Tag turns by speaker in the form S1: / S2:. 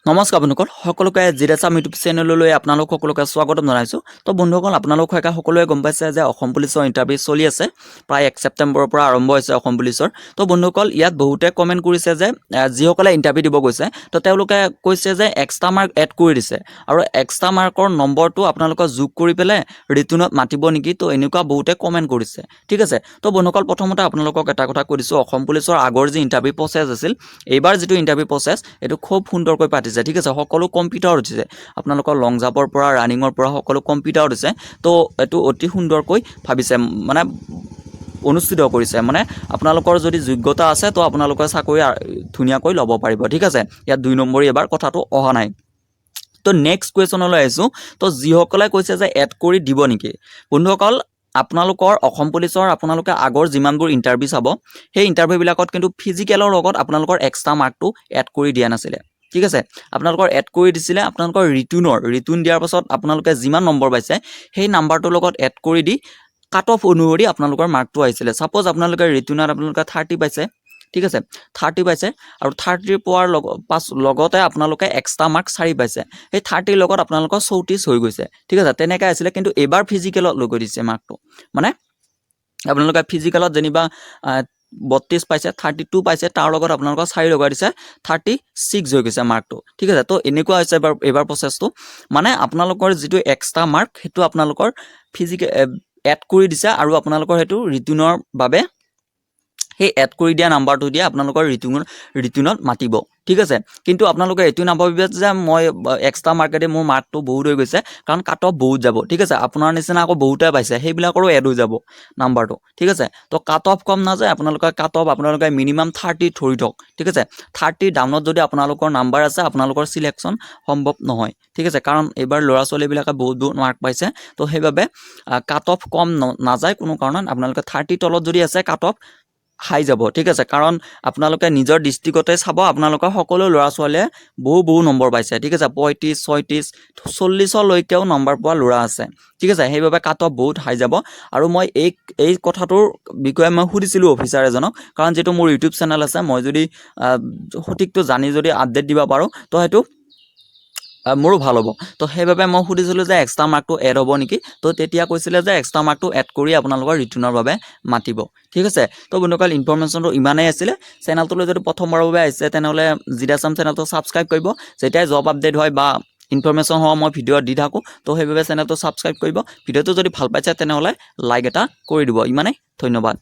S1: নমস্কাৰ বন্ধুসকল সকলোকে জিৰেচাম ইউটিউব চেনেললৈ আপোনালোক সকলোকে স্বাগতম জনাইছোঁ। তো বন্ধুসকল আপোনালোক সকলোৱে গম পাইছে যে অসম পুলিচৰ ইণ্টাৰভিউ চলি আছে, প্ৰায় 1 ছেপ্টেম্বৰৰ পৰা আৰম্ভ হৈছে অসম পুলিচৰ। তো বন্ধুসকল ইয়াত বহুতে কমেণ্ট কৰিছে যে যিসকলে ইণ্টাৰভিউ দিব গৈছে তো তেওঁলোকে কৈছে যে এক্সট্ৰা মাৰ্ক এড কৰি দিছে আৰু এক্সট্ৰা মাৰ্কৰ নম্বৰটো আপোনালোকে যোগ কৰি পেলাই ৰিটাৰ্ণত মাতিব নেকি, তো এনেকুৱা বহুতে কমেণ্ট কৰিছে। ঠিক আছে, তো বন্ধুসকল প্ৰথমতে আপোনালোকক এটা কথা কৈ দিছোঁ, অসম পুলিচৰ আগৰ যি ইণ্টাৰভিউ প্ৰচেছ আছিল, এইবাৰ যিটো ইণ্টাৰভিউ প্ৰচেছ এইটো খুব সুন্দৰকৈ পাতিছে। ঠিক আছে, সকলো কম্পিউটাৰ উঠিছে, আপোনালোকৰ লং জাম্পৰ পৰা ৰানিঙৰ পৰা সকলো কম্পিউটাৰ উঠিছে। তো এইটো অতি সুন্দৰকৈ ভাবিছে, মানে অনুষ্ঠিত কৰিছে। মানে আপোনালোকৰ যদি যোগ্যতা আছে তো আপোনালোকে চাকৰি ধুনীয়াকৈ ল'ব পাৰিব। ঠিক আছে, ইয়াত 2 নম্বৰী এবাৰ কথাটো অহা নাই। তো নেক্সট কুৱেশ্যনলৈ আহিছোঁ। তো যিসকলে কৈছে যে এড কৰি দিব নেকি, বন্ধুসকল আপোনালোকৰ অসম পুলিচৰ আপোনালোকে আগৰ যিমানবোৰ ইণ্টাৰভিউ চাব, সেই ইণ্টাৰভিউবিলাকত কিন্তু ফিজিকেলৰ লগত আপোনালোকৰ এক্সট্ৰা মাৰ্কটো এড কৰি দিয়া নাছিলে। ঠিক আছে, আপোনালোকৰ এড কৰি দিছিলে আপোনালোকৰ ৰিটাৰ্ণ দিয়াৰ পাছত আপোনালোকে যিমান নম্বৰ পাইছে সেই নাম্বাৰটোৰ লগত এড কৰি দি কাট অফ অনুসৰি আপোনালোকৰ মাৰ্কটো আহিছিলে। ছাপ'জ আপোনালোকে ৰিটাৰ্ণত আপোনালোকে 30 পাইছে, ঠিক আছে, 30 পাইছে আৰু 30 পোৱাৰ লগতে আপোনালোকে এক্সট্ৰা মাৰ্ক 4 পাইছে, সেই 30ৰ লগত আপোনালোকৰ 34 হৈ গৈছে। ঠিক আছে, তেনেকৈ আছিলে। কিন্তু এইবাৰ ফিজিকেলত লৈ গৈ দিছে মাৰ্কটো, মানে আপোনালোকে ফিজিকেলত যেনিবা 32 পাইছে, 32 পাইছে, তাৰ লগত আপোনালোকৰ 4 লগাই দিছে, 36 হৈ গৈছে মাৰ্কটো। ঠিক আছে, তো এনেকুৱা হৈছে এইবাৰ প্ৰচেছটো, মানে আপোনালোকৰ যিটো এক্সট্ৰা মাৰ্ক সেইটো আপোনালোকৰ এড কৰি দিছে আৰু আপোনালোকৰ সেইটো ৰিটাৰ্ণৰ বাবে সেই এড কৰি দিয়া নাম্বাৰটো দিয়ে আপোনালোকৰ ৰিটাৰ্ণত মাতিব। ঠিক আছে, কিন্তু আপোনালোকে এইটো নাভাবিব যে মই এক্সট্ৰা মাৰ্কেদি মোৰ মাৰ্কটো বহুত হৈ গৈছে, কাৰণ কাট অফ বহুত যাব। ঠিক আছে, আপোনাৰ নিচিনা আকৌ বহুতে পাইছে, সেইবিলাকৰো এড হৈ যাব নাম্বাৰটো। ঠিক আছে, তো কাট অফ কম নাযায়, আপোনালোকে কাট অফ আপোনালোকে মিনিমাম 30 ধৰি থওক। ঠিক আছে, 30 ডাউনত যদি আপোনালোকৰ নাম্বাৰ আছে আপোনালোকৰ চিলেকশ্যন সম্ভৱ নহয়। ঠিক আছে, কাৰণ এইবাৰ ল'ৰা ছোৱালীবিলাকে বহুত মাৰ্ক পাইছে, তো সেইবাবে কাট অফ কম নাযায় কোনো কাৰণত। আপোনালোকে 30 তলত যদি আছে কাট অফ হাই যাব। ঠিক আছে, কাৰণ আপোনালোকে নিজৰ ডিষ্ট্ৰিক্টতে চাব, আপোনালোকৰ সকলো ল'ৰা ছোৱালীয়ে বহু নম্বৰ পাইছে। ঠিক আছে, 35, 36, 40লৈকেও নম্বৰ পোৱা ল'ৰা আছে। ঠিক আছে, সেইবাবে কাট অফ বহুত হাই যাব। আৰু মই এই কথাটোৰ বিষয়ে মই সুধিছিলোঁ অফিচাৰ এজনক, কাৰণ যিটো মোৰ ইউটিউব চেনেল আছে, মই যদি সঠিকটো জানি যদি আপডেট দিব পাৰোঁ তো সেইটো মোৰো ভাল হ'ব। তো সেইবাবে মই সুধিছিলোঁ যে এক্সট্ৰা মাৰ্কটো এড হ'ব নেকি, তো তেতিয়া কৈছিলে যে এক্সট্ৰা মাৰ্কটো এড কৰি আপোনালোকৰ ৰিটাৰ্ণৰ বাবে মাতিব। ঠিক আছে, তো বন্ধুসকল ইনফৰমেশ্যনটো ইমানেই আছিলে। চেনেলটোলৈ যদি প্ৰথমবাৰৰ বাবে আহিছে তেনেহ'লে জিৰাচাম চেনেলটো ছাবস্ক্ৰাইব কৰিব, যেতিয়াই জব আপডেট হয় বা ইনফৰমেশ্যন হোৱা মই ভিডিঅ' দি থাকোঁ, তো সেইবাবে চেনেলটো ছাবস্ক্ৰাইব কৰিব। ভিডিঅ'টো যদি ভাল পাইছে তেনেহ'লে লাইক এটা কৰি দিব। ইমানেই, ধন্যবাদ।